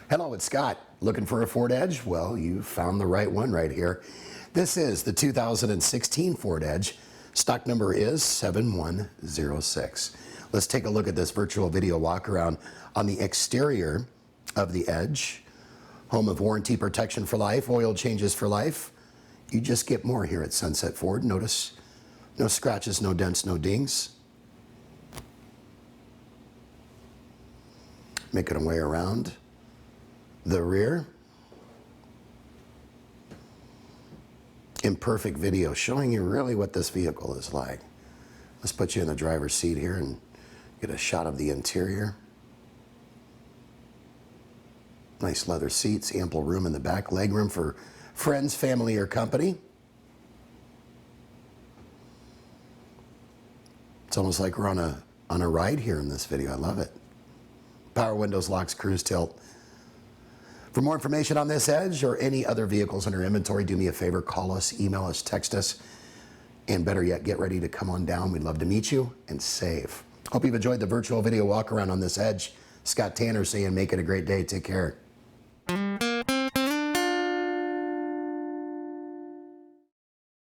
Hello, it's Scott. Looking for a Ford Edge? Well, you found the right one right here. This is the 2016 Ford Edge. Stock number is 7106. Let's take a look at this virtual video walk around on the exterior of the Edge. Home of warranty protection for life, oil changes for life. You just get more here at Sunset Ford. Notice no scratches, no dents, no dings. Making our way around the rear. Imperfect video showing you really what this vehicle is like. Let's put you in the driver's seat here and get a shot of the interior. Nice leather seats, ample room in the back, leg room for friends, family, or company. It's almost like we're on a ride here in this video. I love it. Power windows, locks, cruise tilt. For more information on this Edge or any other vehicles in our inventory, do me a favor, call us, email us, text us, and better yet, get ready to come on down. We'd love to meet you and save. Hope you've enjoyed the virtual video walk around on this Edge. Scott Tanner saying, make it a great day. Take care.